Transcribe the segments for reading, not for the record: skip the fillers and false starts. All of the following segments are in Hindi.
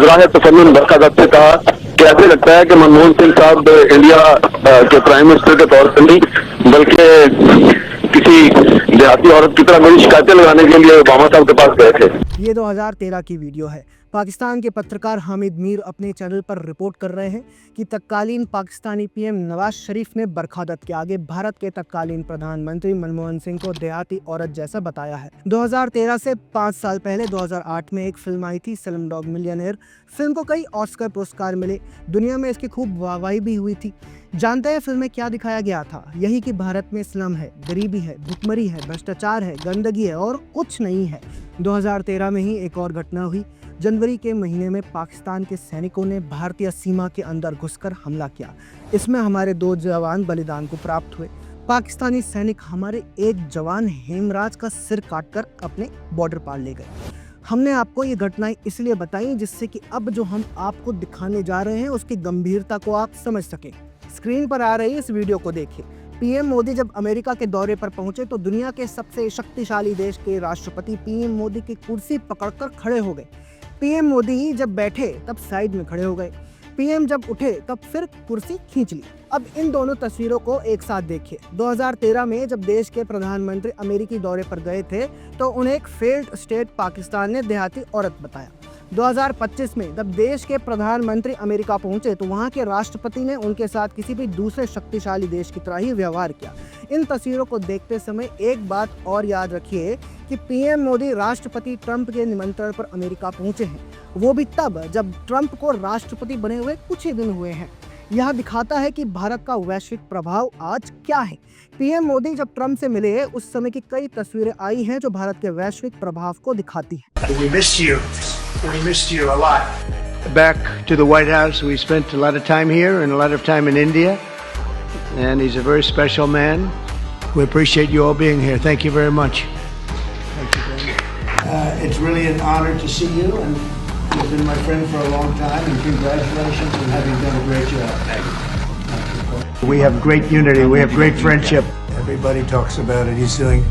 नजरा है तफन्नुन बरक़ादत से कहा कि ऐसे लगता है कि मनमोहन सिंह साहब इंडिया के प्राइम मिनिस्टर के तौर पर नहीं बल्कि किसी देहाती औरत की तरह मेरी शिकायतें लगाने के लिए ओबामा साहब के पास गए थे। ये 2013 की वीडियो है। पाकिस्तान के पत्रकार हामिद मीर अपने चैनल पर रिपोर्ट कर रहे हैं कि तत्कालीन पाकिस्तानी पीएम नवाज शरीफ ने बरक़ादत के आगे भारत के तत्कालीन प्रधानमंत्री मनमोहन सिंह को देहाती औरत जैसा बताया है। 2013 से 5 साल पहले 2008 में एक फिल्म आई थी स्लमडॉग मिलियनेयर। फिल्म को कई ऑस्कर पुरस्कार मिले, दुनिया में इसकी खूब वाहवाही भी हुई थी। जानते हैं फिल्म में क्या दिखाया गया था? यही कि भारत में स्लम है, गरीबी है, भुखमरी है, भ्रष्टाचार है, गंदगी है और कुछ नहीं है। 2013 में ही एक और घटना हुई। जनवरी के महीने में पाकिस्तान के सैनिकों ने भारतीय सीमा के अंदर घुसकर हमला किया। इसमें हमारे 2 जवान बलिदान को प्राप्त हुए। पाकिस्तानी सैनिक हमारे एक जवान हेमराज का सिर काटकर अपने बॉर्डर पार ले गए। हमने आपको ये घटनाएं इसलिए बताई जिससे कि अब जो हम आपको दिखाने जा रहे हैं उसकी गंभीरता को आप समझ सकें। स्क्रीन पर आ रही इस वीडियो को देखिए। पीएम मोदी जब अमेरिका के दौरे पर पहुंचे तो दुनिया के सबसे शक्तिशाली देश के राष्ट्रपति पीएम मोदी की कुर्सी पकड़कर खड़े हो गए। पीएम मोदी जब बैठे तब साइड में खड़े हो गए। पीएम जब उठे तब फिर कुर्सी खींच ली। अब इन दोनों तस्वीरों को एक साथ देखिए। 2013 में जब देश के प्रधानमंत्री अमेरिकी दौरे पर गए थे तो उन्हें एक फेल्ड स्टेट पाकिस्तान ने देहाती औरत बताया। 2025 में जब देश के प्रधानमंत्री अमेरिका पहुंचे तो वहां के राष्ट्रपति ने उनके साथ किसी भी दूसरे शक्तिशाली देश की तरह ही व्यवहार किया। इन तस्वीरों को देखते समय एक बात और याद रखिए कि पीएम मोदी राष्ट्रपति ट्रंप के निमंत्रण पर अमेरिका पहुंचे हैं, वो भी तब जब ट्रंप को राष्ट्रपति बने हुए कुछ ही दिन हुए हैं। यह दिखाता है कि भारत का वैश्विक प्रभाव आज क्या है। पीएम मोदी जब ट्रंप से मिले उस समय की कई तस्वीरें आई हैं जो भारत के वैश्विक प्रभाव को दिखाती हैं। We missed you a lot. Back to the White House, we spent a lot of time here and a lot of time in India, and he's a very special man. We appreciate you all being here. Thank you very much. Thank you very much. It's really an honor to see you, and you've been my friend for a long time, and congratulations on having done a great job. Thank you. We have great unity. We have great friendship. Everybody talks about it. He's doing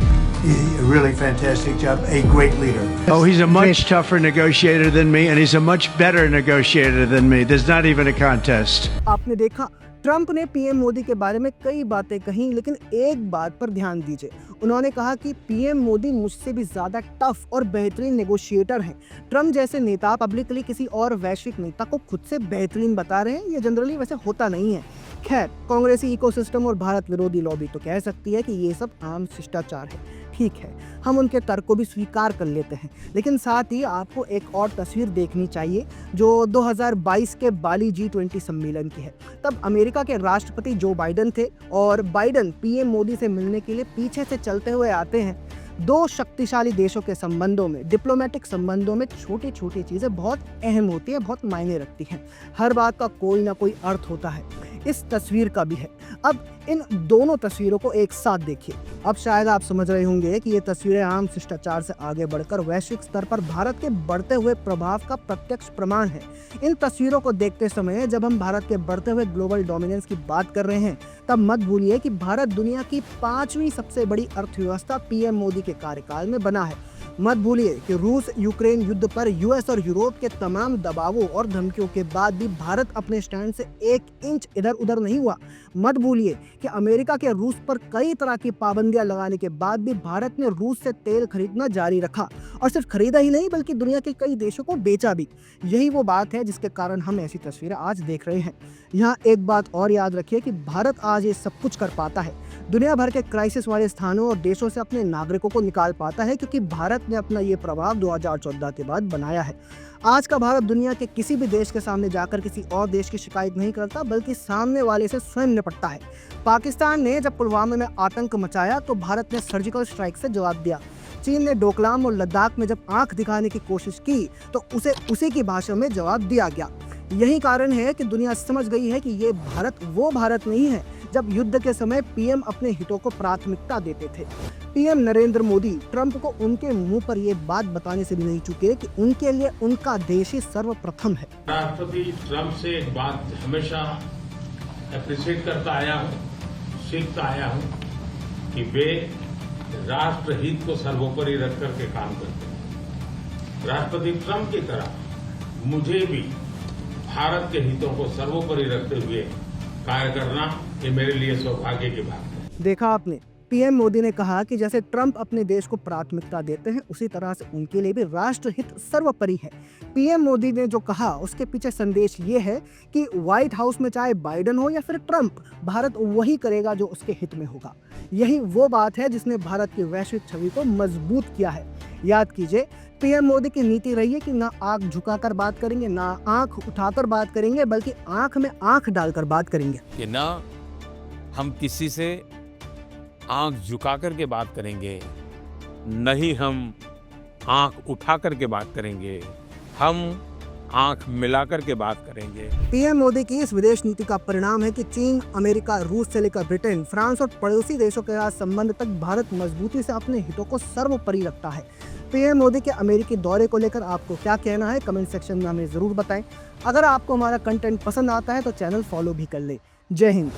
a really fantastic job, a great leader. Oh, he's a much tougher negotiator than me, and he's a much better negotiator than me. There's not even a contest. आपने देखा ट्रंप ने पीएम मोदी के बारे में कई बातें कही, लेकिन एक बात पर ध्यान दीजिए। उन्होंने कहा कि पीएम मोदी मुझसे भी ज्यादा टफ और बेहतरीन नेगोशिएटर हैं। ट्रंप जैसे नेता पब्लिकली किसी और वैश्विक नेता को खुद से बेहतरीन बता रहे हैं, ये जनरली वैसे होता नहीं है। खैर, कांग्रेसी इकोसिस्टम और भारत विरोधी लॉबी तो कह सकती है कि ये सब आम शिष्टाचार है। ठीक है, हम उनके तर्क को भी स्वीकार कर लेते हैं, लेकिन साथ ही आपको एक और तस्वीर देखनी चाहिए जो 2022 के बाली G20 सम्मेलन की है। तब अमेरिका के राष्ट्रपति जो बाइडन थे और बाइडन पीएम मोदी से मिलने के लिए पीछे से चलते हुए आते हैं। 2 शक्तिशाली देशों के संबंधों में, डिप्लोमेटिक संबंधों में छोटी छोटी चीजें बहुत अहम होती है, बहुत मायने रखती हैं। हर बात का कोई ना कोई अर्थ होता है। इस तस्वीर का भी है। अब इन दोनों तस्वीरों को एक साथ देखिए। अब शायद आप समझ रहे होंगे कि ये तस्वीरें आम शिष्टाचार से आगे बढ़कर वैश्विक स्तर पर भारत के बढ़ते हुए प्रभाव का प्रत्यक्ष प्रमाण है। इन तस्वीरों को देखते समय जब हम भारत के बढ़ते हुए ग्लोबल डोमिनेंस की बात कर रहे हैं तब मत भूलिए कि भारत दुनिया की 5वीं सबसे बड़ी अर्थव्यवस्था पीएम मोदी के कार्यकाल में बना है। मत भूलिए कि रूस यूक्रेन युद्ध पर यूएस और यूरोप के तमाम दबावों और धमकियों के बाद भी भारत अपने स्टैंड से 1 इंच इधर उधर नहीं हुआ। मत भूलिए कि अमेरिका के रूस पर कई तरह की पाबंदियां लगाने के बाद भी भारत ने रूस से तेल खरीदना जारी रखा और सिर्फ खरीदा ही नहीं बल्कि दुनिया के कई देशों को बेचा भी। यही वो बात है जिसके कारण हम ऐसी तस्वीरें आज देख रहे हैं। यहाँ एक बात और याद रखिए कि भारत आज ये सब कुछ कर पाता है, दुनिया भर के क्राइसिस वाले स्थानों और देशों से अपने नागरिकों को निकाल पाता है, क्योंकि भारत ने अपना ये प्रभाव 2014 के बाद बनाया है। आज का भारत दुनिया के किसी भी देश के सामने जाकर किसी और देश की शिकायत नहीं करता बल्कि सामने वाले से स्वयं निपटता है। पाकिस्तान ने जब पुलवामा में आतंक मचाया तो भारत ने सर्जिकल स्ट्राइक से जवाब दिया। चीन ने डोकलाम और लद्दाख में जब आंख दिखाने की कोशिश की तो उसे उसी की भाषा में जवाब दिया गया। यही कारण है कि दुनिया समझ गई है कि ये भारत वो भारत नहीं है जब युद्ध के समय पीएम अपने हितों को प्राथमिकता देते थे। पीएम नरेंद्र मोदी ट्रंप को उनके मुंह पर ये बात बताने से भी नहीं चुके कि उनके लिए उनका देश ही सर्वप्रथम है। राष्ट्रपति ट्रंप से एक बात हमेशा अप्रिशिएट करता आया हूँ, सीखता आया हूँ कि वे राष्ट्रहित को सर्वोपरि रख करके काम करते हैं। राष्ट्रपति ट्रंप की तरह मुझे भी भारत के हितों को सर्वोपरि रखते हुए कार्य करना ये मेरे लिए सौभाग्य की बात है। देखा आपने, पीएम मोदी ने कहा कि जैसे ट्रंप अपने देश को प्राथमिकता देते हैं उसी तरह से उनके लिए भी राष्ट्र हित सर्वोपरि है। पीएम मोदी ने जो कहा उसके पीछे संदेश ये है कि व्हाइट हाउस में चाहे बाइडेन हो या फिर ट्रंप, भारत वही करेगा जो उसके हित में होगा। यही वो बात है जिसने भारत की वैश्विक छवि को मजबूत किया है। याद कीजिए, पीएम मोदी की नीति रही है कि ना आंख झुकाकर बात करेंगे, ना आंख उठाकर बात करेंगे, बल्कि आंख में आंख डालकर बात करेंगे। कि ना हम किसी से आंख झुका करके बात करेंगे, नहीं हम आंख उठा करके बात करेंगे, हम आंख मिलाकर के बात करेंगे। पीएम मोदी की इस विदेश नीति का परिणाम है कि चीन, अमेरिका, रूस से लेकर ब्रिटेन, फ्रांस और पड़ोसी देशों के साथ संबंध तक भारत मजबूती से अपने हितों को सर्वोपरि रखता है। पीएम मोदी के अमेरिकी दौरे को लेकर आपको क्या कहना है, कमेंट सेक्शन में हमें जरूर बताएं। अगर आपको हमारा कंटेंट पसंद आता है तो चैनल फॉलो भी कर ले। जय हिंद।